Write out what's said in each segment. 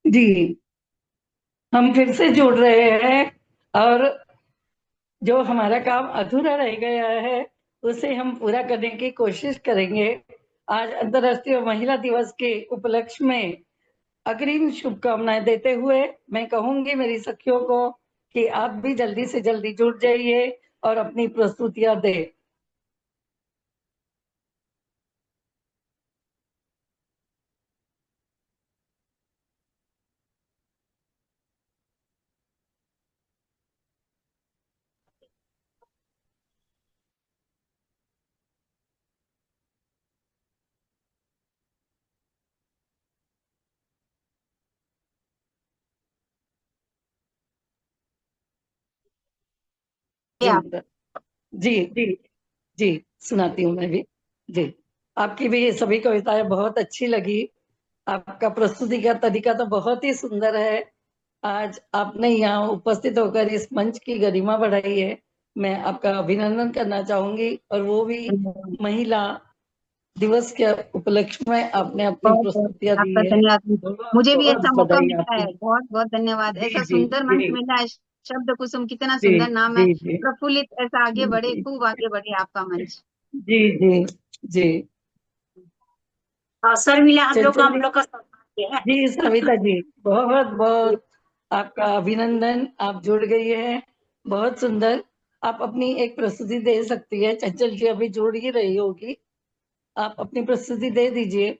जी, हम फिर से जुड़ रहे हैं, और जो हमारा काम अधूरा रह गया है उसे हम पूरा करने की कोशिश करेंगे। आज अंतर्राष्ट्रीय महिला दिवस के उपलक्ष्य में अग्रिम शुभकामनाएं देते हुए मैं कहूंगी मेरी सखियों को कि आप भी जल्दी से जल्दी जुड़ जाइए और अपनी प्रस्तुतियां दें। आप। जी जी जी, सुनाती हूँ मैं भी। जी, आपकी भी ये सभी कविताएं बहुत अच्छी लगी। आपका प्रस्तुति का तरीका तो बहुत ही सुंदर है। आज आपने यहाँ उपस्थित होकर इस मंच की गरिमा बढ़ाई है। मैं आपका अभिनंदन करना चाहूंगी, और वो भी महिला दिवस के उपलक्ष्य में आपने अपनी बहुत बहुत प्रस्तुतियां दी आपका है। धन्यवाद। बहुत मुझे भी बहुत ऐसा मौका बधाई मिला है, आपकी। बहुत बहुत धन्यवाद। जी ऐसा जी सुंदर जी मंच मिला है। शब्द कुसुम कितना जी सुंदर नाम है। जी जी प्रफुल्लित, ऐसा आगे बढ़े, जी खूब आगे बढ़े आपका मंच। जी जी जी। अवसर मिला चंचल हम जी। लोग का सौभाग्य है। जी सविता जी, बहुत बहुत आपका अभिनंदन, आप जुड़ गई है। बहुत सुंदर। आप अपनी एक प्रस्तुति दे सकती है। चंचल जी अभी जुड़ ही रही होगी, आप अपनी प्रस्तुति दे दीजिए।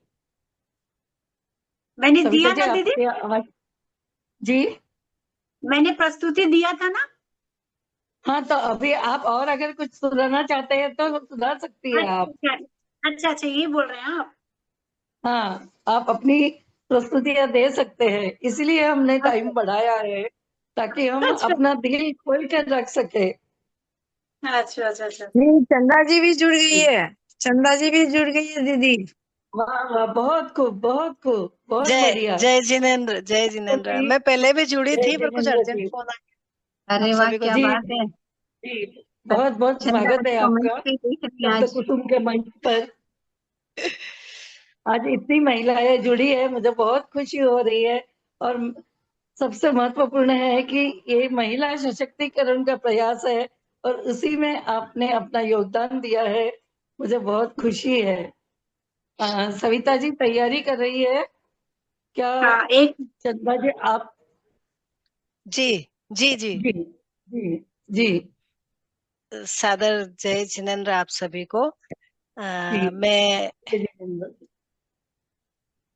मैंने सविता दिया जी ना दीदी, आपकी आवाज। जी। मैंने प्रस्तुति दिया था ना। हाँ, तो अभी आप और अगर कुछ सुनाना चाहते हैं तो सुना सकती है आप। अच्छा अच्छा अच्छा, ये बोल रहे हैं आप। हाँ, आप अपनी प्रस्तुतियां दे सकते हैं, इसलिए हमने टाइम अच्छा बढ़ाया है, ताकि हम अच्छा अपना दिल खोल कर रख सके। अच्छा अच्छा अच्छा। नहीं, चंदा जी भी जुड़ गई है। चंदा जी भी जुड़ गई है दीदी। वाह वाह, बहुत खूब बहुत खूब, बहुत जय बढ़िया। जय जिनेन्द्र, जय तो जिनेन्द्र। जी, मैं पहले भी जुड़ी जय थी पर कुछ जिनेन्द्र अर्जेंट जी। फोन आ गया। आप अरे वाह, सभी को क्या जी बात जी है। जी, बहुत बहुत चंदा स्वागत जी है को मंच आपका पे देख रही हैं शब्द आज। कुसुम के मंच पर। आज इतनी महिलाएं जुड़ी है, मुझे बहुत खुशी हो रही है। और सबसे महत्वपूर्ण है कि ये महिला सशक्तिकरण का प्रयास है, और उसी में आपने अपना योगदान दिया है। मुझे बहुत खुशी है। सविता जी तैयारी कर रही है क्या? हाँ एक। चंदा जी आप। जी जी जी। जी जी जी सादर जय जिनेन्द्र आप सभी को। जी मैं जी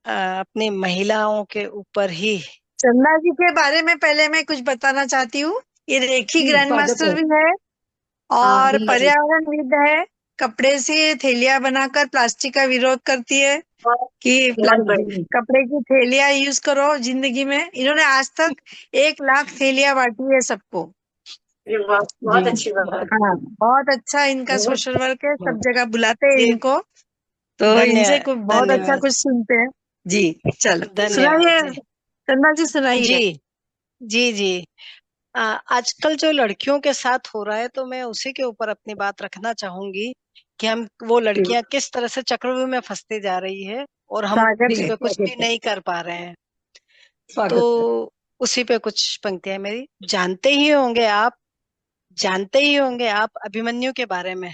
अपनी महिलाओं के ऊपर ही। चंदा जी के बारे में पहले मैं कुछ बताना चाहती हूँ। ये रेखी जी, ग्रैंड स्वागत मास्टर है। भी है हाँ और बिल्कुल। पर्यावरणविद है। कपड़े से थैलियां बनाकर प्लास्टिक का विरोध करती है बहुत कि बहुत बढ़िया। जी कपड़े की थैलियां यूज करो जिंदगी में। इन्होंने आज तक 1 लाख थैलियां बांटी है सबको। ये बहुत जी, बहुत अच्छी बात। बहुत हाँ, बहुत अच्छा इनका बहुत सोशल वर्क है, सब बहुत। जगह बुलाते हैं जी, इनको। तो इनसे धन्यवाद बहुत अच्छा धन्यवाद कुछ सुनते हैं। जी, चलो धन्यवाद सुनाइए। जी। चंदा जी सुनाइए। जी जी जी। आजकल जो लड़कियों के साथ हो रहा है तो मैं उसी के ऊपर अपनी बात रखना चाहूंगी कि हम वो जी, लड़कियां किस तरह से चक्रव्यूह में फंसते जा रही है और हम स्वागत उस है। पे कुछ भी स्वागत है। नहीं कर पा रहे हैं। स्वागत है। तो उसी पे कुछ पंक्तियां मेरी। जानते ही होंगे आप अभिमन्यु के बारे में,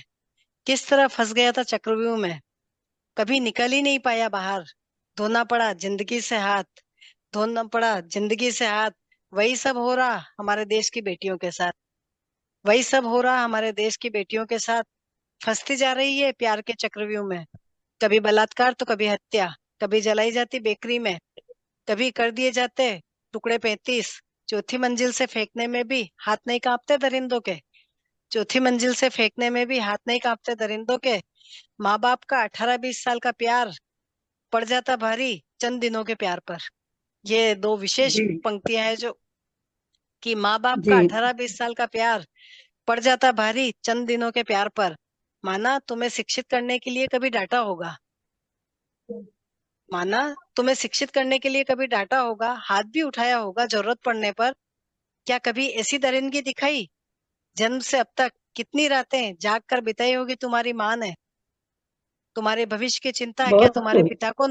किस तरह फंस गया था चक्रव्यूह में। कभी निकल ही नहीं पाया बाहर। धोना पड़ा जिंदगी से हाथ, धोना पड़ा जिंदगी से हाथ। वही सब हो रहा हमारे देश की बेटियों के साथ। वही सब हो रहा हमारे देश की बेटियों के साथ। फंसती जा रही है प्यार के चक्रव्यूह में। कभी बलात्कार तो कभी हत्या। कभी जलाई जाती बेकरी में, कभी कर दिए जाते टुकड़े 35। चौथी मंजिल से फेंकने में भी हाथ नहीं कांपते दरिंदों के। चौथी मंजिल से फेंकने में भी हाथ नहीं कांपते दरिंदों के। माँ बाप का 18-20 साल का प्यार पड़ जाता भारी चंद दिनों के प्यार पर। ये दो विशेष जी पंक्तियां हैं जो कि माँ बाप जी का 18-20 साल का प्यार पड़ जाता भारी चंद दिनों के प्यार पर। माना तुम्हें शिक्षित करने के लिए कभी डांटा होगा। माना तुम्हें शिक्षित करने के लिए कभी डांटा होगा, हाथ भी उठाया होगा जरूरत पड़ने पर। क्या कभी ऐसी दरिंदगी दिखाई? जन्म से अब तक कितनी रातें जाग कर बिताई होगी तुम्हारी माँ ने। तुम्हारे भविष्य की चिंता क्या बहुत तुम्हारे खूब। पिता को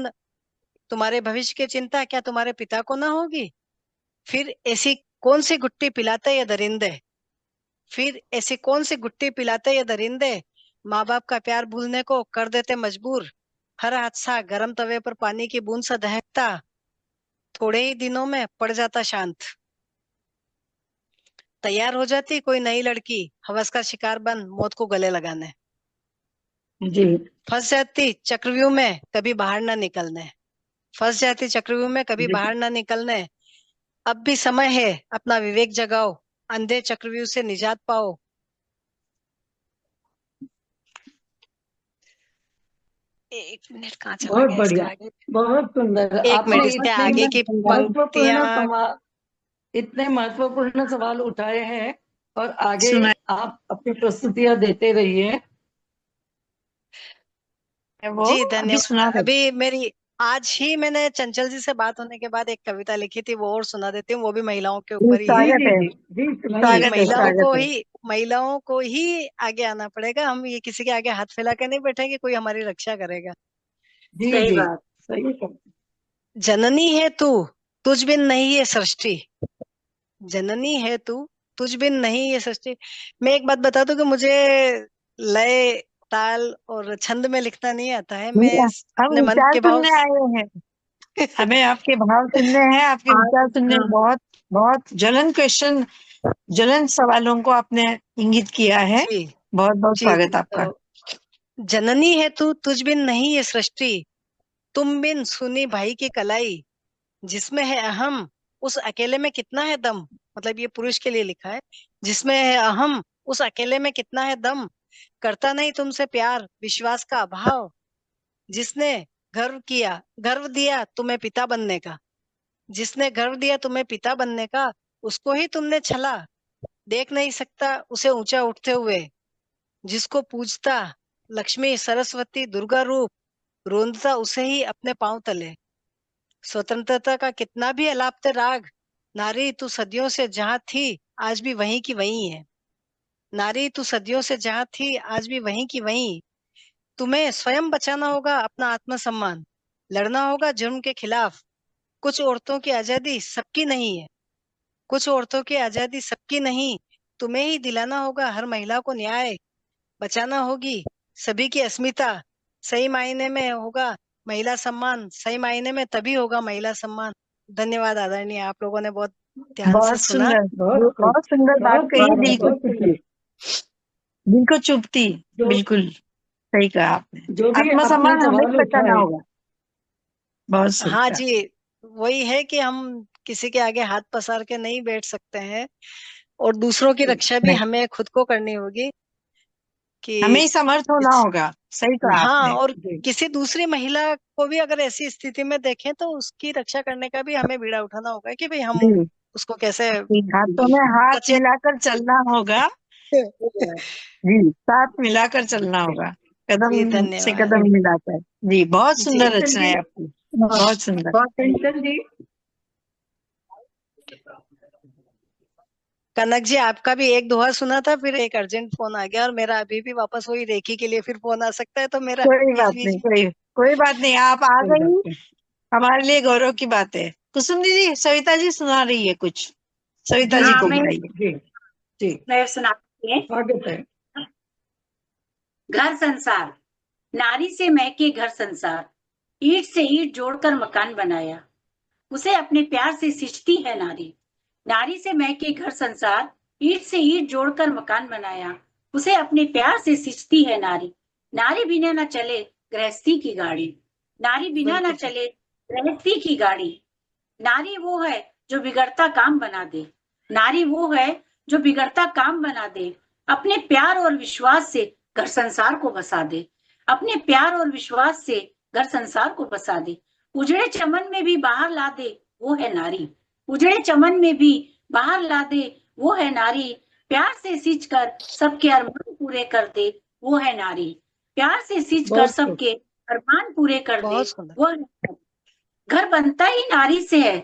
तुम्हारे भविष्य की चिंता क्या तुम्हारे पिता को ना होगी? फिर ऐसी कौन सी गुट्टी पिलाते ये दरिंदे? फिर ऐसी कौन सी गुट्टी पिलाते ये दरिंदे? माँ बाप का प्यार भूलने को कर देते मजबूर। हर हादसा गर्म तवे पर पानी की बूंद सा दहकता, थोड़े ही दिनों में पड़ जाता शांत। तैयार हो जाती कोई नई लड़की, हवस का शिकार बन मौत को गले लगाने। जी। फंस जाती चक्रव्यूह में कभी बाहर ना निकलने। फंस जाती चक्रव्यूह में कभी जी। बाहर ना निकलने। अब भी समय है अपना विवेक जगाओ, अंधे चक्रव्यूह से निजात पाओ। एक मिनट, कहाँ चला बहुत गया इसका बढ़िया, आगे? बहुत सुंदर। एक आपने मिनट, इसके इतने आगे की महत्वपूर्ण पंक्तियां। सवाल, इतने महत्वपूर्ण सवाल उठाए हैं, और आगे सुना आप अपनी प्रस्तुतियां देते रहिए। है वो, जी अभी धन्यवाद। सुना रहे। अभी मेरी आज ही मैंने चंचल जी से बात होने के बाद एक कविता लिखी थी, वो और सुना देती हूँ। वो भी महिलाओं के जी, ऊपर ही है। जी स्वागत जी है, जी जी, सुनाइए स्वागत है, महिलाओं को स्वागत है। ही महिलाओं को ही आगे आना पड़ेगा। हम ये किसी के आगे हाथ फैला के नहीं बैठेंगे, कोई हमारी रक्षा करेगा। जी सही जी, बात। सही कहा। जननी है तू, तुझ बिन नहीं ये सृष्टि। जननी है तू, तुझ बिन नहीं ये सृष्टि। मैं एक बात बता दूं कि मुझे लय, ताल और छंद में लिखना नहीं आता है। मैं नहीं, हम अपने मन विचार के भाव सुनने आए हैं, हमें आपके भाव सुनने हैं, आपके विचार सुनने। हाँ, बहुत बहुत ज्वलन सवालों को आपने इंगित किया है। जी बहुत बहुत जी स्वागत जी। आपका। तो जननी है तू, तुझ बिन नहीं ये सृष्टि। तुम बिन सुनी भाई की कलाई। जिसमें है अहम, उस अकेले में कितना है दम। मतलब ये पुरुष के लिए लिखा है। जिसमें है अहम, उस अकेले में कितना है दम। करता नहीं तुमसे प्यार, विश्वास का अभाव। जिसने गर्व दिया तुम्हें पिता बनने का। जिसने गर्व दिया तुम्हें पिता बनने का, उसको ही तुमने छला। देख नहीं सकता उसे ऊंचा उठते हुए। जिसको पूजता लक्ष्मी सरस्वती दुर्गा रूप, रोंदता उसे ही अपने पांव तले। स्वतंत्रता का कितना भी अलापते राग। नारी तू सदियों से जहां थी, आज भी वहीं की वहीं है। नारी तू सदियों से जहां थी, आज भी वहीं की वहीं। तुम्हें स्वयं बचाना होगा अपना आत्मसम्मान। लड़ना होगा जुर्म के खिलाफ। कुछ औरतों की आजादी सबकी नहीं है। कुछ औरतों की आजादी सबकी नहीं। तुम्हें ही दिलाना होगा हर महिला को न्याय। बचाना होगी सभी की अस्मिता। सही मायने में होगा महिला सम्मान। सही मायने में तभी होगा महिला सम्मान। धन्यवाद आदरणीय, आप लोगों ने बहुत ध्यान से बहुत सुना। सुंदर, बहुत खूब, बहुत सुंदर बात बहुत कही, सुंदर, दिल को बहुत चुभती, सुंदर। दिल को चुभती। जो बिल्कुल सही कहा आपने। जो भी आपने आत्मसम्मान हमें सवाल बचाना उठाए, होगा। बहुत सही हाँ कहा। जी, वही है कि हम किसी के आगे हाथ पसार के नहीं बैठ सकते हैं, और दूसरों की रक्षा भी नहीं, हमें खुद को करनी होगी हमें कि ही समर्थ होना इस, होगा। सही कहा हाँ, आपने। और जी किसी दूसरी महिला को भी अगर ऐसी स्थिति में देखें तो उसकी रक्षा करने का भी हमें बीड़ा उठाना होगा कि भाई हम जी, उसको कैसे हाथों में हाथ सचेत। मिलाकर चलना होगा। जी, साथ मिलाकर चलना होगा, जी कदम से धन्यवाद। कदम मिलाकर। जी, बहुत जी सुंदर चंचल रचना जी, है आपकी, बहुत सुंदर। चंचल जी, कनक जी, आपका भी एक दोहा सुना था, फिर एक अर्जेंट फोन आ गया, और मेरा अभी भी वापस वही रेखी के लिए फिर फोन आ सकता है, तो मेरा कोई बीच बात बीच नहीं, कोई कोई बात नहीं, आप आ कोई बात गई, नहीं। हमारे लिए गौरव की बात है। कुसुम दीदी, सविता जी सुना रही है कुछ, सविता जी जी हाँ, को मैं बुलाइए। जी जी, मैं सुनाती हूँ। स्वागत है। घर संसार, नारी से महके घर संसार। ईंट से ईंट जोड़कर मकान बनाया, उसे अपने प्यार से सिंचती है नारी। नारी से महके घर संसार, ईंट से ईंट जोड़कर मकान बनाया, उसे अपने प्यार से सिंचती है नारी। नारी बिना न चले गृहस्थी की गाड़ी। नारी बिना न बिल्कुल सही। चले गृहस्थी की गाड़ी। नारी वो है जो बिगड़ता काम बना दे। नारी वो है जो बिगड़ता काम बना दे। अपने प्यार और विश्वास से घर संसार को बसा दे। अपने प्यार और विश्वास से घर संसार को बसा दे। उजड़े चमन में भी बाहर ला दे, वो है नारी। उजड़े चमन में भी बाहर ला दे, वो है नारी। प्यार से सींच कर सबके अरमान पूरे कर दे, वो है नारी। प्यार से सींच कर बहुत खूब। सबके अरमान पूरे कर दे, बहुत सुंदर। वो है नारी। घर बनता ही नारी से है,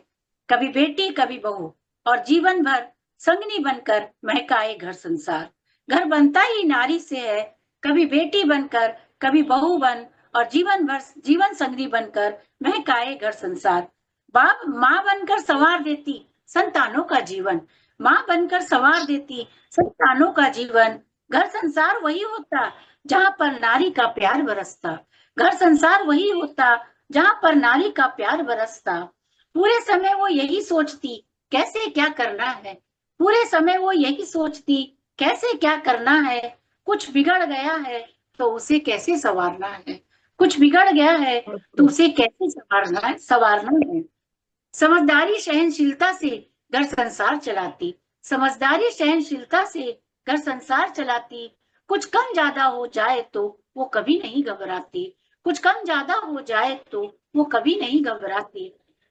कभी बेटी कभी बहू, और जीवन भर संगनी बनकर महकाए घर संसार। घर बनता ही नारी से है, कभी बेटी बनकर कभी बहू बन, और जीवन भर जीवन संगनी बनकर महकाए घर संसार। बाप माँ बनकर संवार देती संतानों का जीवन, माँ बनकर संवार देती संतानों का जीवन। घर संसार वही होता जहाँ पर नारी का प्यार बरसता, घर संसार वही होता जहाँ पर नारी का प्यार बरसता। पूरे समय वो यही सोचती कैसे क्या करना है, पूरे समय वो यही सोचती कैसे क्या करना है। कुछ बिगड़ गया है तो उसे कैसे संवारना है, कुछ बिगड़ गया है तो उसे कैसे संवारना है। समझदारी सहनशीलता से घर संसार चलाती, समझदारी सहनशीलता से घर संसार चलाती। कुछ कम ज्यादा हो जाए तो वो कभी नहीं घबराती, कुछ कम ज्यादा हो जाए तो वो कभी नहीं घबराती।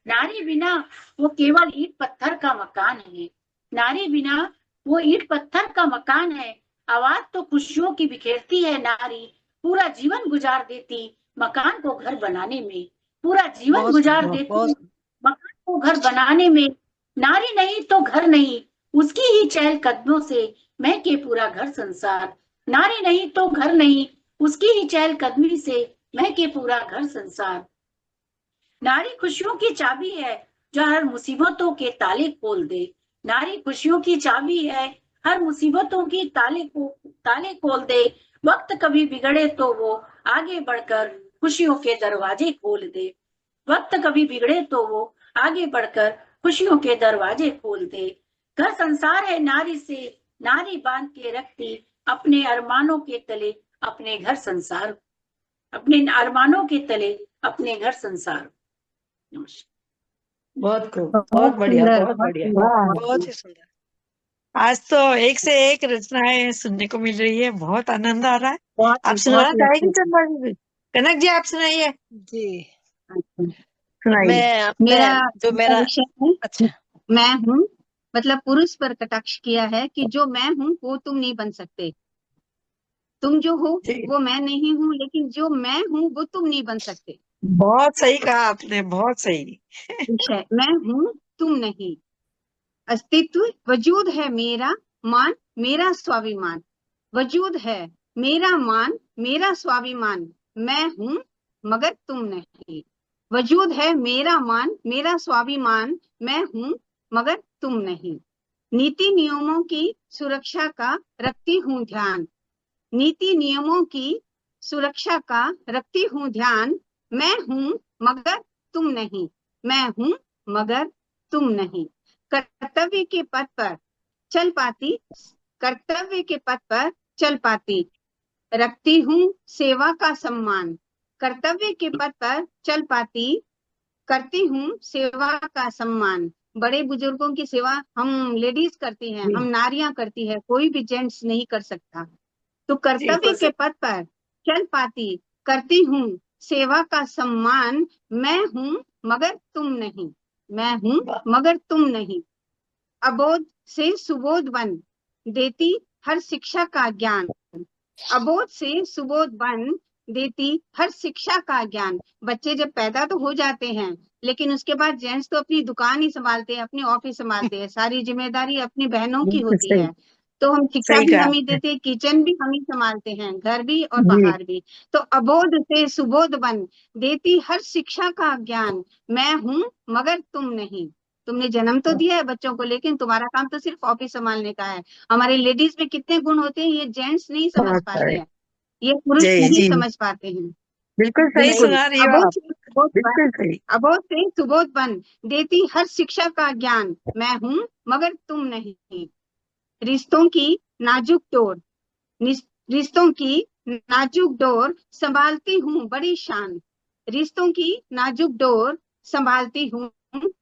नारी बिना वो केवल ईंट पत्थर का मकान है, नारी बिना वो ईंट पत्थर का मकान है। आवाज तो खुशियों की बिखेरती है नारी, पूरा जीवन गुजार देती मकान को घर बनाने में, पूरा जीवन बहुत गुजार सुंदर, देती बहुत मकान को घर बनाने में। नारी नहीं तो घर नहीं, उसकी ही चहल कदमों से महके पूरा घर संसार। नारी नहीं तो घर नहीं, उसकी ही चहल कदमी से महके पूरा घर संसार। नारी खुशियों की चाबी है जो हर मुसीबतों के ताले खोल दे, नारी खुशियों की चाबी है हर मुसीबतों की ताले खोल दे। वक्त कभी बिगड़े तो वो आगे बढ़कर खुशियों के दरवाजे खोल दे, वक्त कभी बिगड़े तो वो आगे बढ़कर खुशियों के दरवाजे खोल दे। घर संसार है नारी से नारी बांध के रखती अपने अरमानों के तले अपने घर संसार, अपने अरमानों के तले अपने घर संसार। नमस्कार। बहुत खूब, बहुत बहुत बढ़िया, सुंदर, बहुत बहुत बढ़िया। सुंदर, बहुत बहुत ही सुंदर। आज तो एक से एक रचनाएं सुनने को मिल रही है, बहुत आनंद आ रहा है। बहुत आप बहुत सुनाना ही चाहेंगे अच्छी। चंदा जी? कनक जी आप सुनाइए, जी, सुनाइए। मैं अपने मेरा जो मेरा मेरा विषय है अच्छा, मैं हूँ, मतलब पुरुष पर कटाक्ष किया है कि जो मैं हूँ वो तुम नहीं बन सकते, तुम जो हो जी, वो मैं नहीं हूँ, लेकिन जो मैं हूँ वो तुम नहीं बन सकते। बहुत सही कहा आपने, बहुत सही। विषय मैं हूँ तुम नहीं, अस्तित्व वजूद है मेरा मान मेरा स्वाभिमान, वजूद है मेरा मान मेरा स्वाभिमान, मैं हूँ मगर तुम नहीं। वजूद है मेरा मान मेरा स्वाभिमान, मैं हूँ मगर तुम नहीं। नीति नियमों की सुरक्षा का रखती हूँ ध्यान, नीति नियमों की सुरक्षा का रखती हूँ ध्यान, मैं हूँ मगर तुम नहीं, मैं हूँ मगर तुम नहीं। कर्तव्य के पथ पर चल पाती, कर्तव्य के पथ पर चल पाती, रखती हूँ सेवा का सम्मान, कर्तव्य के पथ पर चल पाती, करती हूँ सेवा का सम्मान। बड़े बुजुर्गों की सेवा हम लेडीज करती हैं, हम जी, नारियां करती है, कोई भी जेंट्स नहीं कर सकता। तो कर्तव्य बिल्कुल के सही। पथ पर चल पाती, करती हूँ सेवा का सम्मान, मैं हूँ मगर तुम नहीं, मैं हूँ वाह, मगर तुम नहीं। अबोध से सुबोध बन देती हर शिक्षा का ज्ञान, अबोध से सुबोध बन देती हर शिक्षा का ज्ञान। बच्चे जब पैदा तो हो जाते हैं, लेकिन उसके बाद जेंट्स तो अपनी दुकान ही संभालते हैं, अपनी ऑफिस संभालते हैं, सारी जिम्मेदारी अपनी बहनों की बिल्कुल होती सही, है। तो हम शिक्षा सही भी कहा हम ही आपने। देते हैं, किचन भी हम ही संभालते हैं, घर भी और जी, बाहर भी। तो अबोध से सुबोध बन देती हर शिक्षा का ज्ञान, मैं हूँ मगर तुम नहीं। तुमने जन्म तो दिया है बच्चों को, लेकिन तुम्हारा काम तो सिर्फ ऑफिस संभालने का है। हमारे लेडीज में कितने गुण होते हैं ये जेंट्स नहीं समझ बहुत पाते सारे। हैं, ये पुरुष जी नहीं जी, समझ पाते हैं। बिल्कुल सही बिल्कुल। सही। सुना रही हो अबोध आप, से सुबोध बन, बिल्कुल सही। अबोध से सुबोध बन देती हर शिक्षा का ज्ञान, मैं हूँ मगर तुम नहीं। रिश्तों की नाजुक डोर, रिश्तों की नाजुक डोर संभालती हूँ बड़ी शान, रिश्तों की नाजुक डोर संभालती हूँ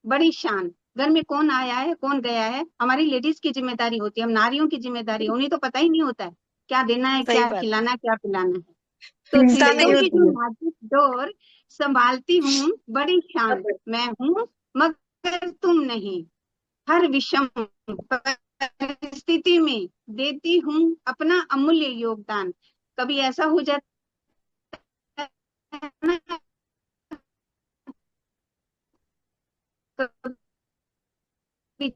बड़ी शान। घर में कौन आया है कौन गया है हमारी लेडीज की जिम्मेदारी होती है, हम नारियों की जिम्मेदारी है, उन्हें तो पता ही नहीं होता है क्या देना है, सही क्या बात है। खिलाना है, क्या पिलाना है। तो चिंता नहीं रिश्तों की होती जो है। नाजुक डोर संभालती हूँ बड़ी शान, मैं हूँ मगर तुम नहीं। हर विषम परिस्थिति में देती हूँ अपना अमूल्य योगदान। कभी ऐसा हो जाता है ना, कभी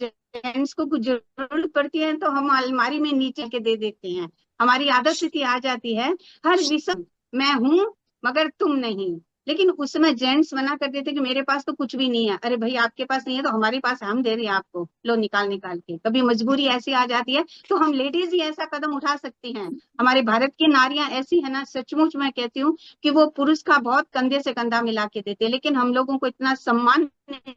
जेंट्स को कुछ जरूरत पड़ती है तो हम अलमारी में नीचे के दे देते हैं, हमारी आदत सी आ जाती है। हर विषम मैं हूं मगर तुम नहीं। लेकिन उसमें जेंट्स मना करते थे कि मेरे पास तो कुछ भी नहीं है। अरे भाई आपके पास नहीं है तो हमारे पास है, हम दे रहे हैं आपको, लो निकाल निकाल के। कभी मजबूरी ऐसी आ जाती है तो हम लेडीज ही ऐसा कदम उठा सकती हैं। हमारे भारत की नारियां ऐसी है ना, सचमुच मैं कहती हूँ कि वो पुरुष का बहुत कंधे से कंधा मिला के देते हैं, लेकिन हम लोगों को इतना सम्मान नहीं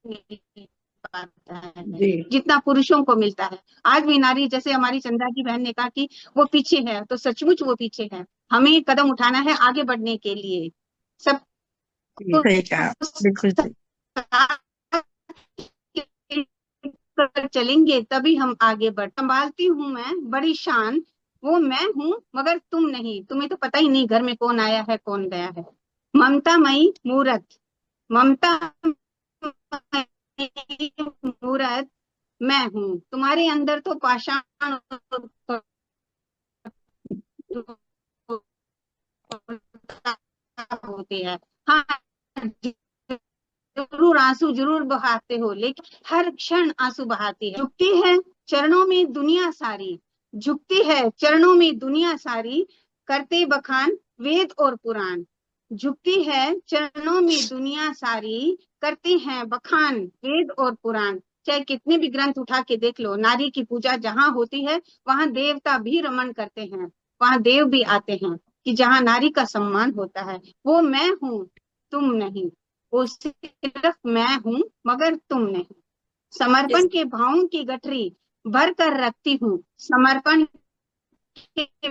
मिल पाता है जी जितना पुरुषों को मिलता है। आज भी नारी, जैसे हमारी चंदा की बहन ने कहा कि वो पीछे है, तो सचमुच वो पीछे है। हमें कदम उठाना है आगे बढ़ने के लिए। जी सबको सही कहा, बिल्कुल सही। चलेंगे तभी हम आगे बढ़। संभालती हूँ मैं बड़ी शान, वो मैं हूँ मगर तुम नहीं। तुम्हें तो पता ही नहीं घर में कौन आया है कौन गया है। ममता मई मूरत, ममता मई मूरत मैं हूँ। तुम्हारे अंदर तो पाषाण होते हैं। हाँ, जरूर आंसू जरूर बहाते हो, लेकिन हर क्षण आंसू बहाती है। झुकती है चरणों में दुनिया सारी, झुकती है चरणों में दुनिया सारी, करते बखान वेद और पुराण। झुकती है चरणों में दुनिया सारी, करते हैं बखान वेद और पुराण। चाहे कितने भी ग्रंथ उठा के देख लो, नारी की पूजा जहाँ होती है वहां देवता भी रमन करते हैं, वहां देव भी आते हैं, कि जहाँ नारी का सम्मान होता है। वो मैं हूँ तुम नहीं, वो सिर्फ मैं हूं मगर तुम नहीं। इस समर्पण के भावों की गठरी भर कर रखती हूँ, समर्पण के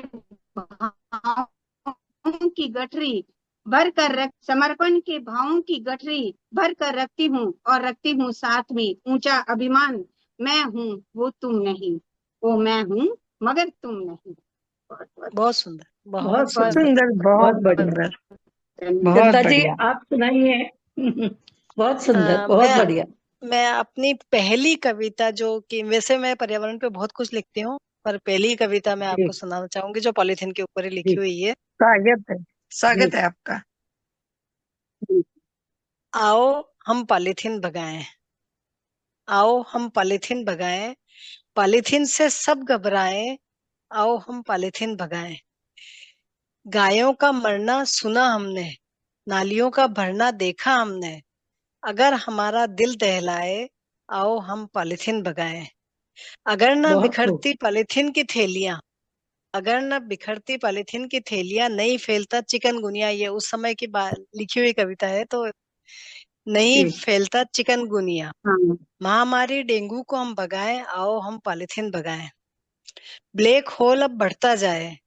भावों की गठरी भर कर रख, समर्पण के भावों की गठरी भर कर रखती हूँ, और रखती हूँ साथ में ऊंचा अभिमान। मैं हूँ वो तुम नहीं, वो मैं हूँ मगर तुम नहीं। बहुत बहुत बहुत सुंदर, बहुत बहुत बहुत सुंदर। सुंदर, सुंदर, बहुत बहुत बढ़िया। सुंदर, धन्यवाद। बहुत चंदा जी बढ़िया। आप सुनाइए। बहुत सुंदर, बहुत मैं बढ़िया। मैं अपनी पहली कविता, जो कि वैसे मैं पर्यावरण पे बहुत कुछ लिखती हूँ, पर पहली कविता मैं जी आपको सुनाना चाहूंगी जो पॉलीथीन के ऊपर ही लिखी जी हुई है। स्वागत है, जी स्वागत है आपका। जी। आओ हम पॉलीथीन भगाएं, आओ हम पॉलीथीन भगाएं, पॉलीथीन से सब घबराएं, आओ हम पॉलीथीन भगाएं। गायों का मरना सुना हमने, नालियों का भरना देखा हमने, अगर हमारा दिल दहलाए, आओ हम पॉलीथीन भगाएं। अगर न बहुत खूब। बिखरती पॉलीथीन की थैलियां, अगर न बिखरती पॉलीथीन की थैलियां, नहीं फैलता चिकनगुनिया। ये उस समय की लिखी हुई कविता है, तो नहीं जी फैलता चिकनगुनिया। हाँ, महामारी डेंगू को हम भगाएं, आओ हम पॉलीथीन भगाएं। ब्लैक होल अब बढ़ता जाए,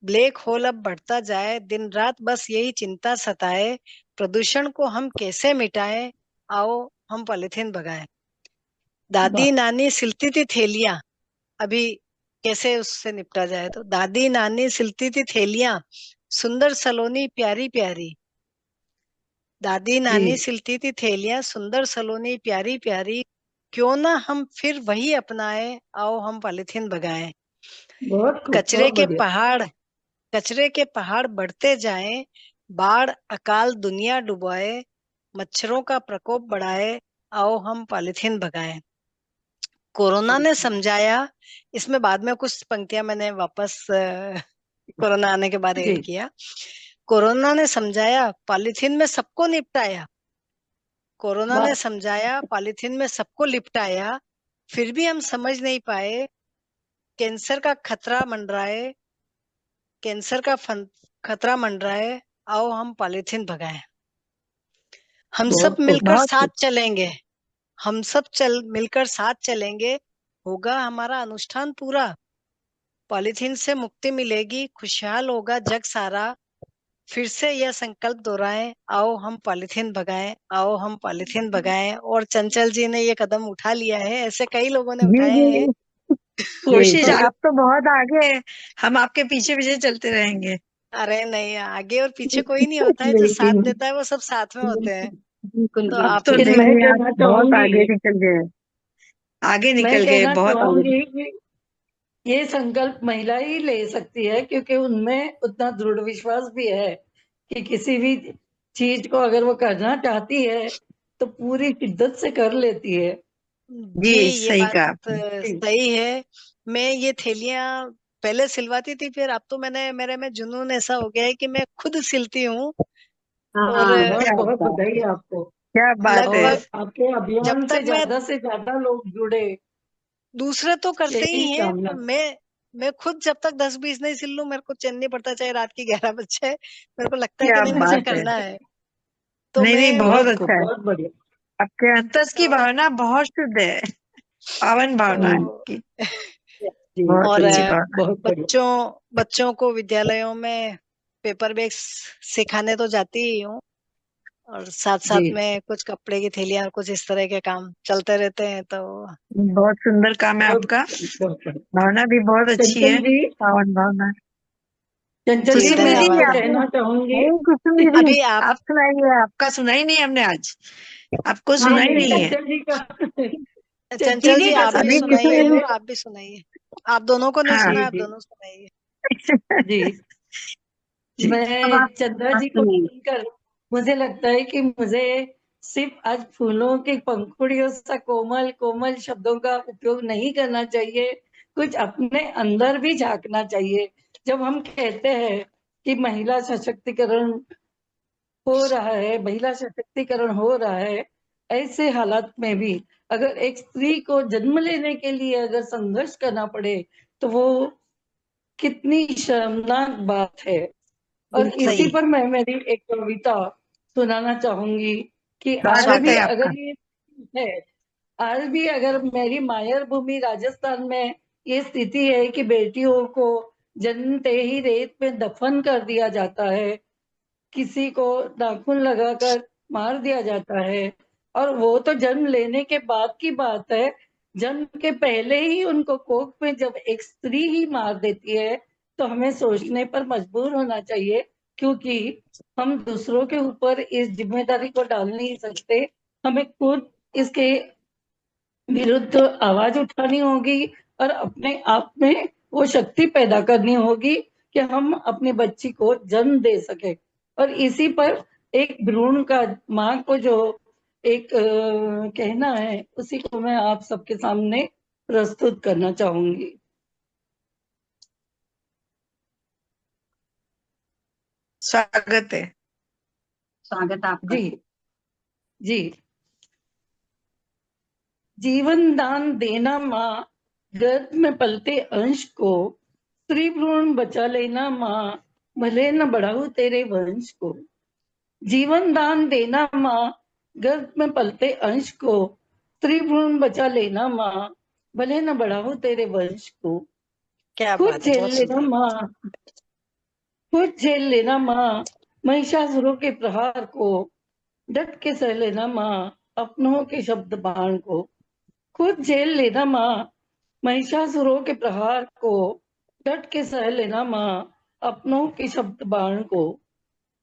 ब्लैक होल अब बढ़ता जाए, दिन रात बस यही चिंता सताए, प्रदूषण को हम कैसे मिटाएं, आओ हम पॉलीथीन भगाएं। दादी वाह। नानी सिलती थी थैलियां, अभी कैसे उससे निपटा जाए, तो दादी नानी सिलती थी थैलियां, सुंदर सलोनी प्यारी प्यारी। दादी नानी जी सिलती थी थैलियां, सुंदर सलोनी प्यारी प्यारी। क्यों ना हम फिर वही अपनाए, आओ हम पॉलीथीन भगाएं। बहुत खूब, कचरे बहुत के बढ़िया। पहाड़, कचरे के पहाड़ बढ़ते जाएं, बाढ़ अकाल दुनिया डुबाए, मच्छरों का प्रकोप बढ़ाए, आओ हम पॉलीथीन भगाएं। कोरोना ने समझाया, इसमें बाद में कुछ पंक्तियां मैंने वापस कोरोना आने के बाद ऐड जी किया। कोरोना ने समझाया, पॉलीथीन में सबको निपटाया, कोरोना ने वाह। समझाया, पॉलीथीन में सबको लिपटाया, फिर भी हम समझ नहीं पाए, कैंसर का खतरा मंडराए, कैंसर का खतरा मंडराए, आओ हम पॉलीथीन भगाएं। हम सब बहुत खूब। मिलकर बहुत साथ खूब। चलेंगे, हम सब मिलकर साथ चलेंगे, होगा हमारा अनुष्ठान पूरा, पॉलीथीन से मुक्ति मिलेगी, खुशहाल होगा जग सारा, फिर से यह संकल्प दोहराएं, आओ हम पॉलीथीन भगाएं, आओ हम पॉलीथीन भगाएं। और चंचल जी ने ये कदम उठा लिया है, ऐसे कई लोगों ने जी उठाए हैं। जी, जी कोशिश, जी आप तो बहुत आगे हैं, हम आपके पीछे पीछे चलते रहेंगे। अरे नहीं, आगे और पीछे कोई नहीं होता है, जो साथ बिल्कुल देता है वो सब साथ में होते हैं। बिल्कुल तो अब बिल्कुल। आप तो ही लेकिन लोग, मैं देखिए आप कहना बहुत चाहूंगी, आगे निकल गए, आगे मैं निकल गए, कहना बहुत आगे। चाहूंगी कि ये संकल्प महिला ही ले सकती है, क्योंकि उनमें उतना दृढ़ विश्वास भी है कि किसी भी चीज को अगर वो करना चाहती है तो पूरी शिद्दत से कर लेती है। जी जी ये सही बात कहा आपने। जी सही है। मैं ये थैलियां पहले सिलवाती थी, फिर अब तो मेरे में जुनून ऐसा हो गया है कि मैं खुद सिलती हूँ। और हाँ, बहुत क्या बहुत बात बधाई है, आपको। क्या बात है। और लगभग आपके जब अभियान तक मैं, से ज्यादा लोग जुड़े, दूसरे तो करते यही ही हैं कामना। पर मैं खुद जब तक 10-20 नहीं सिल लूं, मेरे को चैन नहीं पड़ता, चाहे रात की 11 बजे है। मेरे को लगता है कि क्या नहीं, मुझे बात है। करना है। तो नहीं नहीं, मैं बहुत बहुत खूब, अच्छा है। बहुत बढ़िया। आपके अंतस की तो, भावना बहुत शुद्ध है, पावन भावना है हम्म, आपकी। जी बहुत और जी, अच्छी भावना बहुत बढ़िया। बच्चों को विद्यालयों में पेपर बैग्स सिखाने तो जाती ही हूँ, और साथ साथ जी, में कुछ कपड़े की थैलियां और कुछ इस तरह के काम चलते रहते हैं। तो है। बहुत सुंदर काम है बहुत आपका। बहुत बढ़िया। भावना भी बहुत अच्छी चंचल है, जी, पावन भावना। चंचल जी जी, कुसुम मैं दीदी आपको धन्यवाद। आपने, कहना चाहूंगी। नहीं कुसुम दीदी अभी आप, आप सुनाइए, आपका सुना ही नहीं हमने आज, आपको नहीं सुना ही नहीं, नहीं है। चंचल जी का चंचल जी चीनी का आप भी अभी सुनेंगे कुसुम सुनाइए पहले। दीदी। और आप भी सुनाइए। आप दोनों को नहीं हाँ। सुना, जी आप जी दोनों सुनाइए। जी, जी। अब मैं आप चंद्रा बात जी को सुनिए। सुनकर मुझे लगता है कि मुझे सिर्फ आज फूलों की पंखुड़ियों सा कोमल कोमल शब्दों का उपयोग नहीं करना चाहिए, कुछ अपने अंदर भी झांकना चाहिए। जब हम कहते हैं कि महिला सशक्तिकरण हो रहा है, महिला सशक्तिकरण हो रहा है, ऐसे हालात में भी अगर एक स्त्री को जन्म लेने के लिए अगर संघर्ष करना पड़े, तो वो कितनी शर्मनाक बात है। और इसी सही, पर मैं मेरी एक कविता सुनाना चाहूंगी कि आज स्वागत भी है आपका। अगर ये है, आज भी अगर मेरी मायर भूमि राजस्थान में ये स्थिति है कि बेटियों को जन्मते ही रेत में दफन कर दिया जाता है, किसी को नाखून लगाकर मार दिया जाता है, और वो तो जन्म लेने के बाद की बात है, जन्म के पहले ही उनको कोख में जब एक स्त्री ही मार देती है, तो हमें सोचने पर मजबूर होना चाहिए। क्योंकि हम दूसरों के ऊपर इस जिम्मेदारी को डाल नहीं सकते, हमें खुद इसके विरुद्ध आवाज उठानी होगी और अपने आप में वो शक्ति पैदा करनी होगी कि हम अपने बच्ची को जन्म दे सके। और इसी पर एक भ्रूण का माँ को जो एक कहना है, उसी को मैं आप सबके सामने प्रस्तुत करना चाहूंगी। स्वागत है। स्वागत आपका। जी जी। जीवन दान देना माँ, गर्भ में पलते अंश को, स्त्री भ्रूण बचा लेना माँ, भले न बढ़ाऊ तेरे वंश को। जीवन दान देना माँ, गर्भ में पलते अंश को, स्त्री भ्रूण बचा लेना माँ, भले न बढ़ाऊ तेरे वंश को। क्या खुद बात है, झेल बहुत लेना सुंदर। माँ, खुद झेल लेना माँ, महिषासुरों के प्रहार को, डट के सह लेना माँ, अपनों के शब्द बाण को। खुद झेल लेना माँ, महिषासुरों के प्रहार को, डट के सह लेना माँ, अपनों के शब्द बाण को।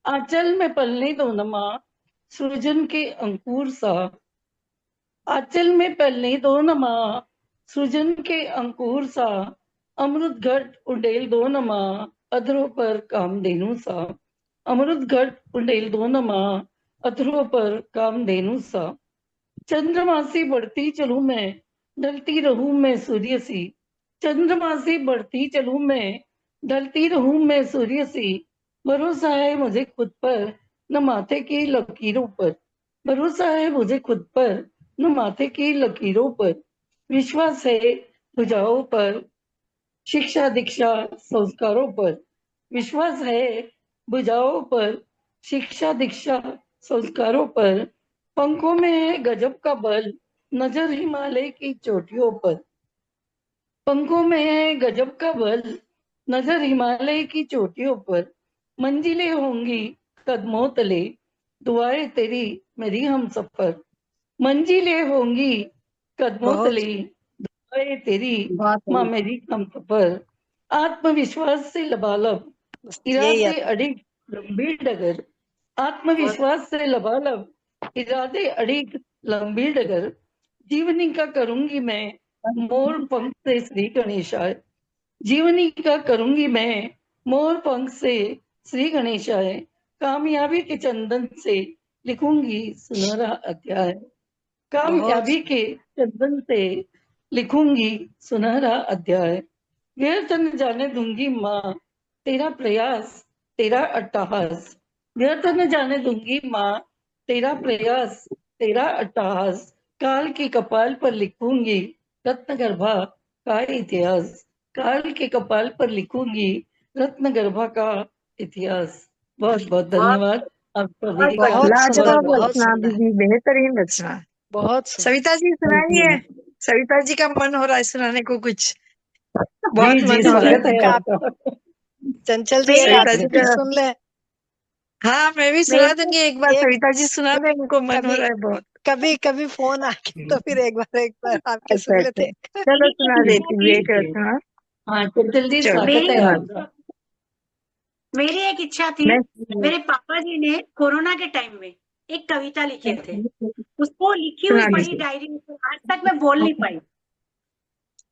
आंचल में पलने दो न माँ, सृजन के अंकुर सा। आंचल में पलने दो न माँ, सृजन के अंकुर सा। अमृत घट उंडेल दो न माँ, अधरों पर कामधेनु सा। अमृत घट उंडेल दो न माँ, अधरों पर कामधेनु सा। चंद्रमा सी बढ़ती चलूं मैं, ढलती रहूं मैं सूर्य सी। चंद्रमा सी बढ़ती चलूं मैं, ढलती रहूं मैं सूर्य सी। भरोसा है मुझे खुद पर, न माथे की लकीरों पर। भरोसा है मुझे खुद पर, न माथे की लकीरों पर। विश्वास है भुजाओं पर, शिक्षा दीक्षा संस्कारों पर। विश्वास है भुजाओं पर, शिक्षा दीक्षा संस्कारों पर। पंखों में है गजब का बल, नजर हिमालय की चोटियों पर। पंखों में है गजब का बल, नजर हिमालय की चोटियों पर। मंजिलें होंगी कदमों तले, दुआएं तेरी मेरी हम सफर। मंजिलें होंगी कदमों बहुत तले, दुआएं तेरी बहुत माँ सही। मेरी हम सफर। आत्मविश्वास से लबालब, बस यही इरादे आता। अड़िग लंबी डगर। बहुत आत्मविश्वास से लबालब, इरादे अड़िग लंबी डगर। जीवनी का करूंगी मैं मोर पंख से श्री गणेशाय। जीवनी का करूंगी मैं मोर पंख से श्री गणेशाय। कामयाबी के चंदन से लिखूंगी सुनहरा अध्याय। बहुत कामयाबी के चंदन से लिखूंगी सुनहरा अध्याय। व्यर्थ न जाने दूंगी माँ तेरा प्रयास, तेरा अट्टहास। व्यर्थ न जाने दूंगी माँ तेरा प्रयास, तेरा अट्टहास। काल के कपाल पर लिखूंगी रत्न गर्भा का इतिहास। काल के कपाल पर लिखूंगी रत्न गर्भा का इतिहास। बहुत बहुत बहुत धन्यवाद आप बहुत सभी का। बहुत सुंदर, बहुत लाजवाब बहुत बहुत रचना सुंदर, दीदी, बेहतरीन रचना। बहुत सुंदर। सविता जी सुनाइए। सविता जी का मन हो रहा है सुनाने को कुछ, जी बहुत जी, मन हो रहा स्वागत है। है आप आपका। चंचल जी, एक मेरी सविता आपसे जी भी का, सुन ले। हाँ मैं भी सुना मेरी दूंगी एक बार। एक सविता जी सुना दे, उनको मन हो कभी रहा है बहुत। कभी कभी फोन आके तो फिर एक बार आपके अच्छा सुन अच्छा, लेते। चलो मेरी एक सुना इच्छा देती हूँ थी एक रचना। हाँ चंचल जी, चलो स्वागत मेरी है सुना दो। आपका। मेरी एक इच्छा थी। मैं मेरे पापा जी ने कोरोना के टाइम में एक कविता लिखे थे, उसको लिखी हुई सुना पड़ी दीजिए। डायरी में, तो आज तक मैं बोल नहीं पाई।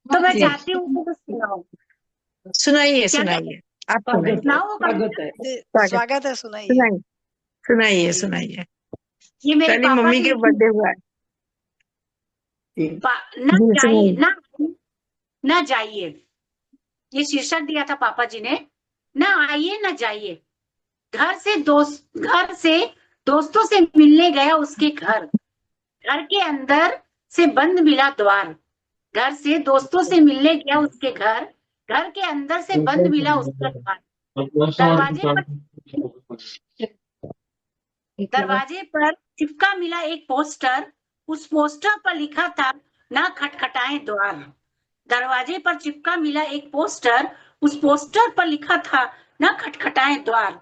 तो मैं जी, चाहती हूँ कि सुनाओ। सुनाइए क्या क्या सुनाइए, आप सुनाइए। स्वागत है, सुनाओ वो स्वागत कविता। है। जी, स्वागत, स्वागत है, सुनाइए। सुनाइए सुनाइए जी, सुनाइए। ये मेरे कल ही पापा मम्मी की के लिखी। बर्थडे हुआ है। जी ना जी जाइए सुनाइए। ना जाइए, ये शीर्षक दिया था पापा जी ने। ना आइए ना जाइए, घर से दोस्तों से मिलने गया उसके घर। घर के अंदर से बंद मिला द्वार। घर से दोस्तों से मिलने गया उसके घर। घर के अंदर से बंद मिला उसका द्वार। दरवाजे पर दरवाजे पर चिपका मिला एक पोस्टर। उस पोस्टर पर लिखा था, ना खटखटाएं द्वार। दरवाजे पर चिपका मिला एक पोस्टर। उस पोस्टर पर लिखा था, ना खटखटाएं द्वार।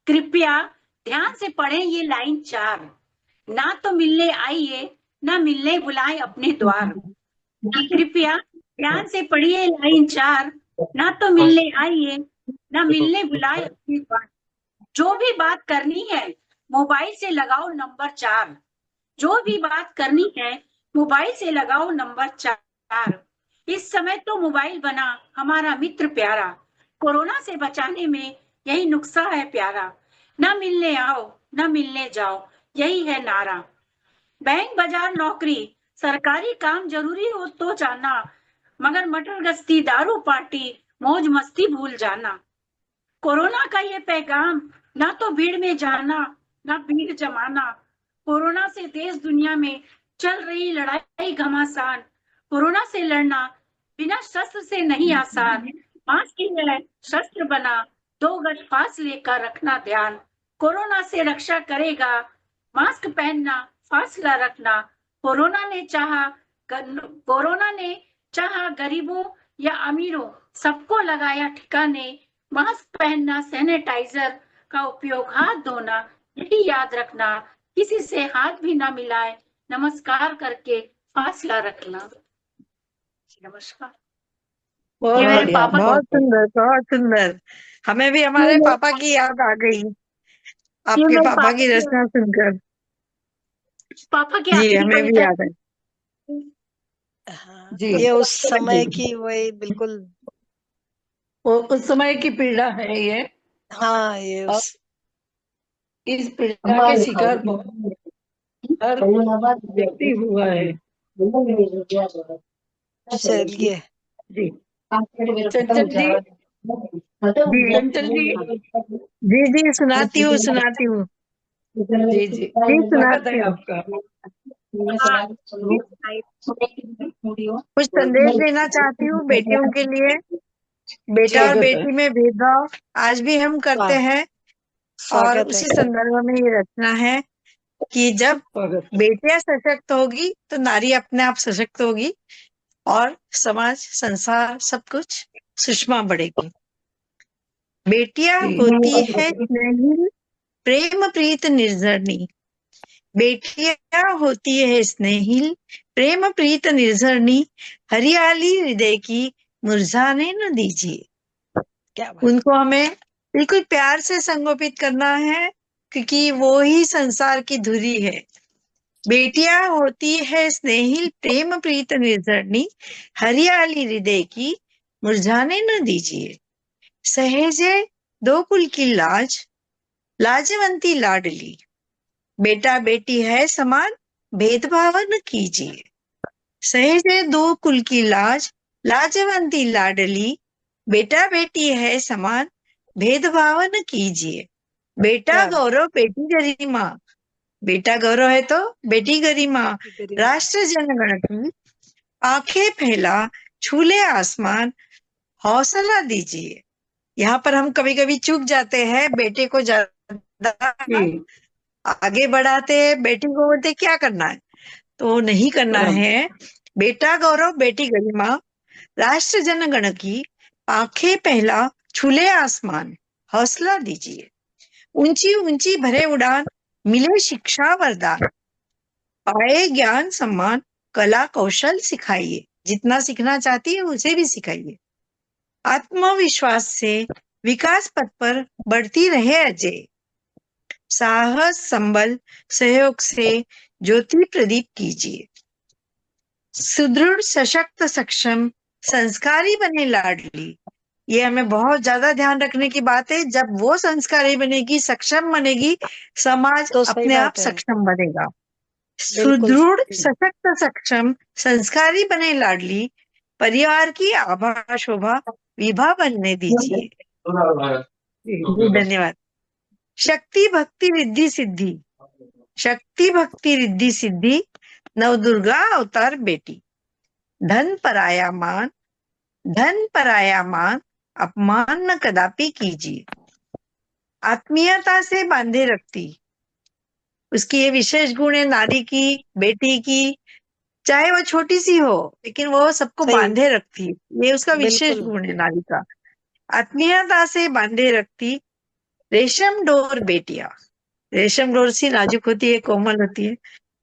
कृपया ध्यान से पढ़ें ये लाइन 4। ना तो मिलने आइए, ना मिलने बुलाएं अपने द्वार। कृपया ध्यान से पढ़िए लाइन 4। ना तो मिलने आइए, ना मिलने बुलाए अपनी बात। जो भी बात करनी है, मोबाइल से लगाओ नंबर 4। जो भी बात करनी है, मोबाइल से लगाओ नंबर 4। इस समय तो मोबाइल बना हमारा मित्र प्यारा। कोरोना से बचाने में यही नुस्खा है प्यारा। ना मिलने आओ, ना मिलने जाओ, यही है नारा। बैंक बाजार नौकरी सरकारी काम जरूरी हो तो जाना, मगर मटर गश्ती दारू पार्टी मौज मस्ती भूल जाना। कोरोना का ये पैगाम, ना तो भीड़ में जाना, ना भीड़ जमाना। कोरोना से देश दुनिया में चल रही लड़ाई घमासान। कोरोना से लड़ना बिना शस्त्र से नहीं आसान। मास्क ही है शस्त्र बना, 2 गज फासले का रखना ध्यान। कोरोना से रक्षा करेगा मास्क पहनना, फासला रखना। कोरोना ने चाहा गरीबों या अमीरों, सबको लगाया ठिकाने। मास्क पहनना, सैनिटाइजर का उपयोग, हाथ धोना, यही याद रखना। किसी से हाथ भी ना मिलाए, नमस्कार करके फासला रखना। नमस्कार। ये बहुत मेरे बढ़िया, पापा बहुत बहुत बढ़िया। सुंदर बहुत सुंदर। हमें भी ये हमारे मेरे पापा की याद आ गई ये आपके मेरे पापा की रचना सुनकर। पापा की जी आखिरी हमें भी कविता याद है। थी। हाँ, जी ये उस जी, समय की वही बिल्कुल। वो उस समय की पीड़ा है ये। हाँ, ये और उस इस पीड़ा के शिकार बहुत हर व्यक्ति हुआ है। चलिए। जी चंचल जी, जी चंचल जी। जी जी सुनाती हूँ सुनाती हूँ। जी जी, जी स्वागत है सुनाती हूँ। आपका। हाँ, ये सुनाई। कुछ संदेश देना चाहती हूँ बेटियों के लिए। बेटा और स्वागत है, बेटी में भेदभाव आज भी हम करते वाह, हैं, और स्वागत है। उसी संदर्भ में ये रचना है कि जब स्वागत है। बेटियां सशक्त होगी तो नारी अपने आप सशक्त होगी, और समाज संसार सब कुछ सुषमा बढ़ेगी। बेटियां जी होती है स्नेहिल, प्रेम प्रीत निर्झरनी। बेटियां होती है स्नेहिल, प्रेम प्रीत निर्झरनी। हरियाली हृदय की मुरझाने न दीजिए। क्या बात। उनको हमें बिल्कुल प्यार से संगोपित करना है, क्योंकि वो ही संसार की धुरी है। बेटियां होती है स्नेहिल, प्रेम प्रीत निर्झरनी। हरियाली हृदय की मुरझाने न दीजिए। सहेजे दो कुल की लाज, लाजवंती लाडली। बेटा बेटी है समान, भेदभाव न कीजिए। सहेजे दो कुल की लाज, लाजवंती लाडली। बेटा बेटी है समान, भेदभाव न कीजिए। बेटा क्या गौरव बेटी गरिमा, बेटा गौरव है तो बेटी गरिमा। गरिमा। राष्ट्र जनगण की आंखें फैला, छूले आसमान, हौसला दीजिए। यहाँ पर हम कभी कभी चूक जाते हैं, बेटे को ज्यादा जी आगे बढ़ाते हैं, बेटी को बोलते क्या करना है, तो नहीं करना बराबर। है। बेटा गौरव बेटी गरिमा, राष्ट्र जनगण की आंखें पहला, छूले आसमान, हौसला दीजिए। ऊंची ऊंची भरे उड़ान, मिले शिक्षा वरदान, पाए ज्ञान सम्मान, कला कौशल सिखाइए। जितना सीखना चाहती है उसे भी सिखाइए। आत्मविश्वास से विकास पथ पर बढ़ती रहे अजय। साहस संबल सहयोग से ज्योति प्रदीप कीजिए। सुदृढ़ सशक्त सक्षम संस्कारी बने लाडली। ये हमें बहुत ज्यादा ध्यान रखने की बात है। जब वो संस्कारी बनेगी, सक्षम बनेगी, समाज तो सही अपने आप बात है, सक्षम बनेगा। बिल्कुल सुदृढ़ सही। सशक्त सक्षम संस्कारी बने लाडली, परिवार की आभा शोभा विभा बनने दीजिए। जी धन्यवाद। शक्ति भक्ति रिद्धि सिद्धि, शक्ति भक्ति रिद्धि सिद्धि, नवदुर्गा अवतार बेटी। धन पराया मान, धन पराया मान, अपमान न कदापि कीजिए। आत्मीयता से बांधे रखती, उसकी ये विशेष गुण है नारी की, बेटी की, चाहे वो छोटी सी हो लेकिन वो सबको सही, बांधे रखती है। ये उसका विशेष बिल्कुल गुण है नारी का। आत्मीयता से बांधे रखती, रेशम डोर बेटियां, रेशम डोर सी नाजुक होती है, कोमल होती है।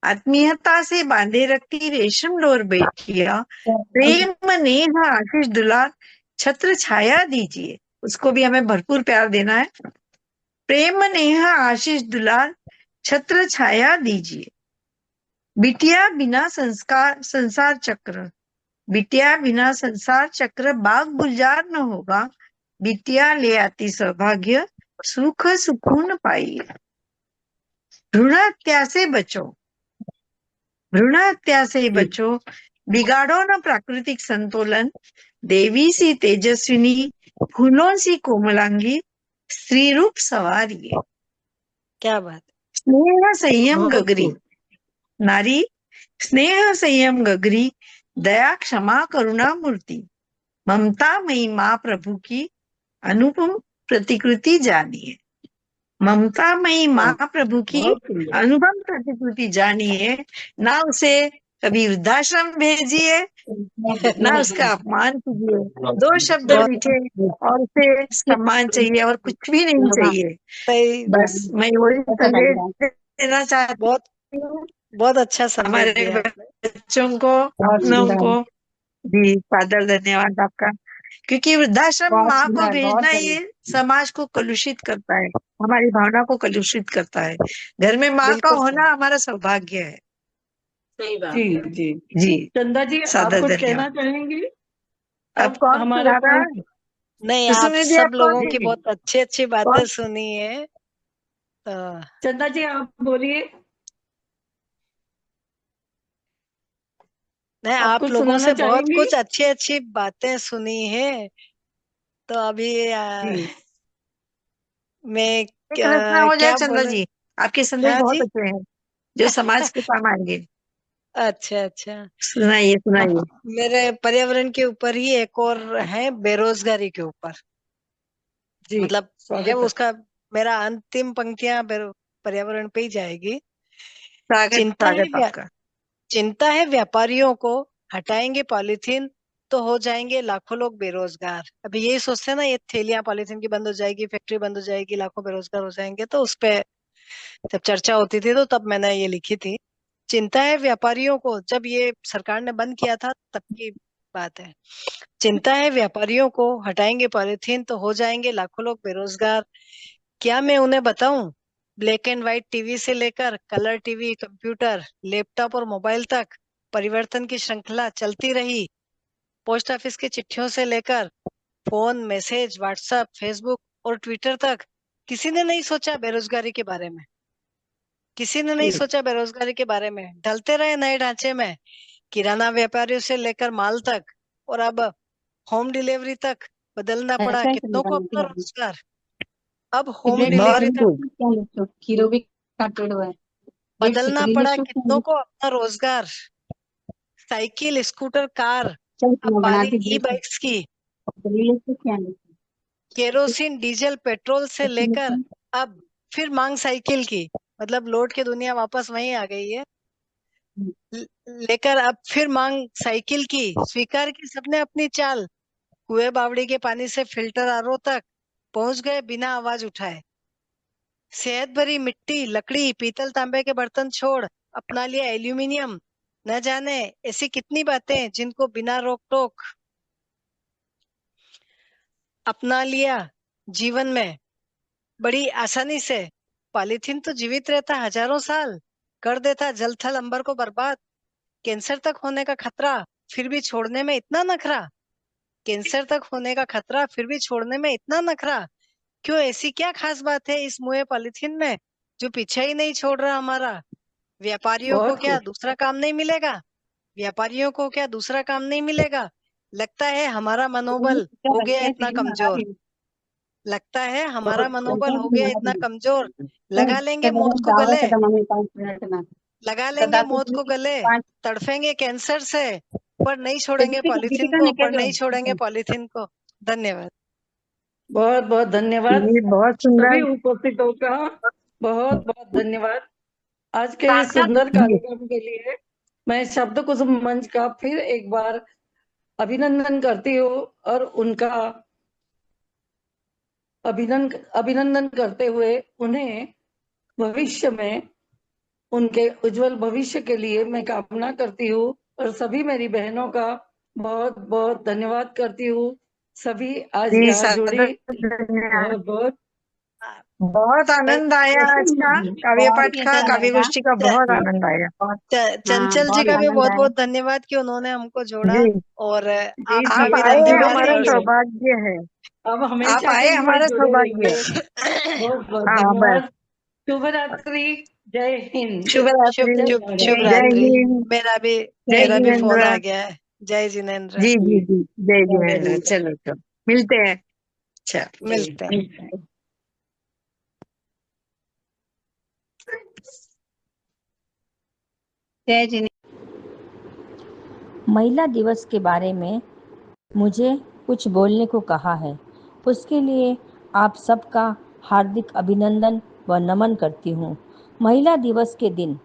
आत्मीयता से बांधे रखती रेशम डोर बेटियां, प्रेम नेह आशीष दुलार, छत्र छाया दीजिए। उसको भी हमें भरपूर प्यार देना है। प्रेम नेह आशीष दुलार, छत्र छाया दीजिए। बिटिया बिना संस्कार संसार चक्र, बिटिया बिना संसार चक्र बाग गुलजार न होगा। बिटिया ले आती सौभाग्य, सुख सुकून पाइए। भ्रूण हत्या से बचो, भ्रूण हत्या से बचो, बिगाड़ो न प्राकृतिक संतुलन। देवी सी तेजस्विनी, फूलों सी कोमलांगी, स्त्री रूप सवारिए। क्या बात। स्नेह संयम बहुत गगरी, खूब। नारी स्नेह संयम गगरी, दया क्षमा करुणा मूर्ति। ममता मई माँ प्रभु की, अनुपम प्रतिकृति जानिए। ममता मई माँ प्रभु की बहुत सुंदर। अनुपम प्रतिकृति जानिए। ना उसे कभी वृद्धाश्रम भेजिए, ना उसका अपमान कीजिए। दो शब्द बहुत मीठे और उसे सम्मान चाहिए और कुछ भी नहीं चाहिए। सही, बस मैं वही संदेश देना बहुत चाहती हूँ बहुत अच्छा संदेश हमारे दिया आपने। बच्चों को, अपनों को। जी फादर धन्यवाद आपका। क्योंकि वृद्धाश्रम माँ को भेजना ये समाज को कलुषित करता है, हमारी भावना को कलुषित करता है। घर में माँ का बिल्कुल सही। होना हमारा सौभाग्य है। सही जी बात है। जी। जी चंदा जी, आप सादर कुछ कहना धन्यवाद। चाहेंगी? अब अब कौन हमारे सुना रहा पास है? नहीं, आप कुसुम दीदी आप सब कौन लोगों की सी? बहुत अच्छी अच्छी बातें कौन? सुनी है, तो चंदा जी आप बोलिए, नहीं, आप आप कुछ लोगों सुनाना से बहुत चाहेंगी? कुछ अच्छी अच्छी बातें सुनी है। तो अभी जी मैं एक रचना हो जाए क्या चंदा बोलूं। जी, आपके संदेश हाँ बहुत जी। अच्छे हैं जो समाज के काम आएंगे। अच्छा अच्छा। सुनाइए सुनाइए। मेरे पर्यावरण के ऊपर ही एक और है, बेरोजगारी के ऊपर। जी, मतलब ये स्वागत है। उसका, मेरा अंतिम पंक्तियां पर्यावरण पे ही जाएगी। स्वागत चिंता है स्वागत आपका। चिंता है व्यापारियों को, हटाएंगे पॉलीथीन तो हो जाएंगे लाखों लोग बेरोजगार। अभी यही सोचते हैं ना, ये थैलियां पॉलीथीन की बंद हो जाएगी, फैक्ट्री बंद हो जाएगी, लाखों बेरोजगार हो जाएंगे। तो उस पे जब चर्चा होती थी तो तब मैंने ये लिखी थी। चिंता है व्यापारियों को, जब ये सरकार ने बंद किया था तब की बात है। चिंता है व्यापारियों को, हटाएंगे पॉलीथीन तो हो जाएंगे लाखों लोग बेरोजगार। क्या मैं उन्हें बताऊं, ब्लैक एंड व्हाइट टीवी से लेकर कलर टीवी, कंप्यूटर, लैपटॉप और मोबाइल तक परिवर्तन की श्रृंखला चलती रही। पोस्ट ऑफिस की चिट्ठियों से लेकर फोन, मैसेज, व्हाट्सएप, फेसबुक और ट्विटर तक, किसी ने नहीं सोचा बेरोजगारी के बारे में। किसी ने नहीं जी सोचा बेरोजगारी के बारे में। ढलते रहे नए ढांचे में, किराना व्यापारियों से लेकर माल तक, और अब होम डिलीवरी तक। बदलना पड़ा ऐसा ही कितनों को अपना समझाना रोजगार। अब होम है। बहुत डिलीवरी तक खूब। क्या लिखो, खीरो भी काटेड है। बदलना पड़ा लिखो क्या कितनों लिखो, को अपना रोजगार। साइकिल, स्कूटर, कार, चल अब मैं बारी बनाती ई लिखो, बाइक्स की। लिखो क्या लिखो, केरोसिन, डीजल, पेट्रोल से लेकर लिखो। अब फिर मांग साइकिल की। मतलब लौट के दुनिया वापस वहीं आ गई है। लेकर अब फिर मांग साइकिल की। स्वीकार की सबने अपनी चाल। कुएं बावड़ी के पानी से फिल्टर आरओ तक पहुंच गए बिना आवाज उठाए। सेहत भरी मिट्टी, लकड़ी, पीतल, तांबे के बर्तन छोड़ अपना लिया एल्यूमिनियम। न जाने ऐसी कितनी बातें जिनको बिना रोक टोक अपना लिया जीवन में बड़ी आसानी से। पॉलीथीन तो जीवित रहता हजारों साल, कर देता जल थल अंबर को बर्बाद। कैंसर तक होने का खतरा, फिर भी छोड़ने में इतना नखरा। कैंसर तक होने का खतरा, फिर भी छोड़ने में इतना नखरा। क्यों, ऐसी क्या खास बात है इस मुए पॉलीथीन में जो पीछे ही नहीं छोड़ रहा हमारा। व्यापारियों को बहुत क्या खूब। दूसरा काम नहीं मिलेगा। व्यापारियों को क्या दूसरा काम नहीं मिलेगा। लगता है हमारा मनोबल हो गया इतना कमजोर। लगता है हमारा बहुत खूब। मनोबल हो गया इतना कमजोर। लगा लेंगे मौत को गले, 5 मिनट में लगा तो लेंगे मौत को गले। 5 तड़फेंगे कैंसर से, पर नहीं छोड़ेंगे पॉलीथीन दीपिका को, पर निकल नहीं छोड़ेंगे जाओ। पॉलीथीन को। धन्यवाद। बहुत बहुत धन्यवाद ये बहुत सभी सुंदर। उपस्थितों का। बहुत बहुत धन्यवाद आज के इस सार्थक सुंदर जी, कार्यक्रम के लिए। मैं शब्द कुसुम मंच का फिर एक बार अभिनंदन करती हूँ और उनका अभिनंदन अभिनंदन करते हुए उन्हें भविष्य में उनके उज्जवल भविष्य के लिए मैं कामना करती हूँ और सभी मेरी बहनों का बहुत बहुत धन्यवाद करती हूँ। सभी आज जी, यहाँ जुड़ी, सादर धन्यवाद। बहुत बहुत। बहुत आनंद आया आज का काव्य बहुत पाठ ही का, अच्छा काव्य लगा। गोष्ठी का बहुत आनंद आया। बहुत हाँ, चंचल जी बहुत का भी आनंद बहुत आया। बहुत धन्यवाद कि उन्होंने हमको जोड़ा। जी, और जी आपका आप जी, भी आए धन्यवाद हमारा धन्यवाद। और सौभाग्य है। अब आप हमेशा के आए लिए हमारा जुड़े सौभाग्य। रहिए। बहुत बहुत हाँ, बस। धन्यवाद। शुभ रात्रि। जय हिंद। शुभ शुभ रात्रि। जय शुभ शुभ भारत। जय रात्रि। हिंद। मेरा भी जय मेरा भी फोन जिनेन्द्र। आ गया है। जय जिनेन्द्र। जी जी जी, जय जय जिनेन्द्र। हिंद। चलो तो मिलते हैं। अच्छा। मिलते हैं। जी। जय जिने महिला दिवस के बारे में मुझे कुछ बोलने को कहा है, उसके लिए आप सबका हार्दिक अभिनंदन व नमन करती हूँ। महिला दिवस के दिन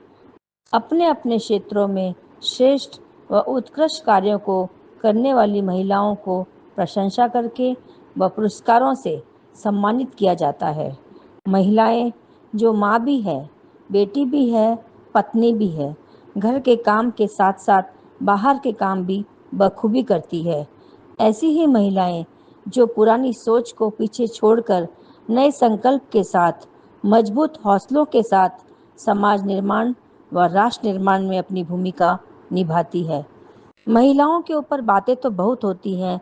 अपने अपने क्षेत्रों में श्रेष्ठ व उत्कृष्ट कार्यों को करने वाली महिलाओं को प्रशंसा करके व पुरस्कारों से सम्मानित किया जाता है। महिलाएं जो माँ भी है, बेटी भी है, पत्नी भी है, घर के काम के साथ साथ बाहर के काम भी बखूबी करती है। ऐसी ही महिलाएं जो पुरानी सोच को पीछे छोड़कर नए संकल्प के साथ, मजबूत हौसलों के साथ समाज निर्माण व राष्ट्र निर्माण में अपनी भूमिका निभाती है। महिलाओं के ऊपर बातें तो बहुत होती हैं,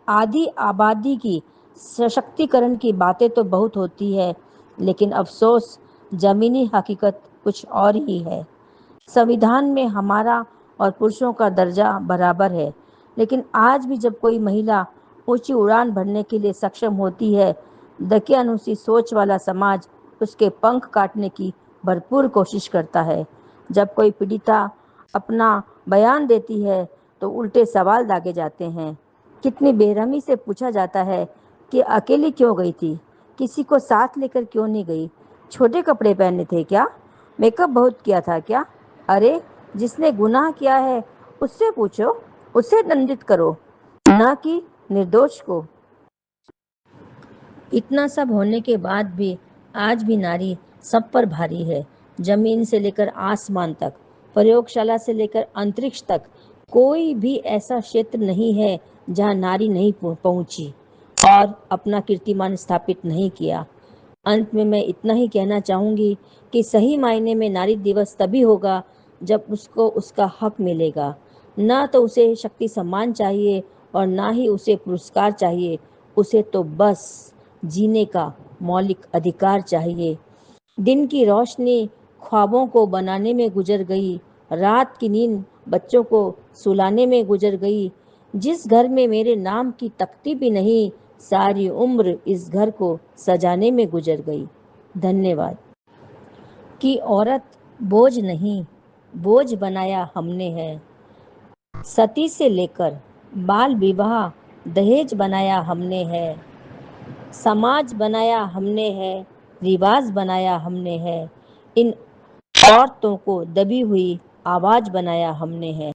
आधी आबादी की सशक्तिकरण की बातें तो बहुत होती है, लेकिन अफसोस जमीनी हकीकत कुछ और ही है। संविधान में हमारा और पुरुषों का दर्जा बराबर है, लेकिन आज भी जब कोई महिला ऊंची उड़ान भरने के लिए सक्षम होती है, दकियानुसी सोच वाला समाज उसके पंख काटने की भरपूर कोशिश करता है। जब कोई पीड़िता अपना बयान देती है तो उल्टे सवाल दागे जाते हैं। कितनी बेरहमी से पूछा जाता है कि अकेली क्यों गई थी, किसी को साथ लेकर क्यों नहीं गई, छोटे कपड़े पहने थे क्या, मेकअप बहुत किया था क्या। अरे, जिसने गुनाह किया है उससे पूछो, उसे दंडित करो, ना कि निर्दोष को। इतना सब होने के बाद भी आज भी नारी सब पर भारी है। जमीन से लेकर आसमान तक, प्रयोगशाला से लेकर अंतरिक्ष तक, कोई भी ऐसा क्षेत्र नहीं है जहां नारी नहीं पहुंची और अपना कीर्तिमान स्थापित नहीं किया। अंत में मैं इतना ही कहना चाहूँगी कि सही मायने में नारी दिवस तभी होगा जब उसको उसका हक मिलेगा। ना तो उसे शक्ति सम्मान चाहिए और ना ही उसे पुरस्कार चाहिए, उसे तो बस जीने का मौलिक अधिकार चाहिए। दिन की रोशनी ख्वाबों को बनाने में गुजर गई, रात की नींद बच्चों को सुलाने में गुजर गई, जिस घर में मेरे नाम की तख्ती भी नहीं, सारी उम्र इस घर को सजाने में गुजर गई। धन्यवाद। कि औरत बोझ नहीं, बोझ बनाया हमने है। सती से लेकर बाल विवाह, दहेज बनाया हमने है। समाज बनाया हमने है, रिवाज बनाया हमने है। इन औरतों को दबी हुई आवाज बनाया हमने है।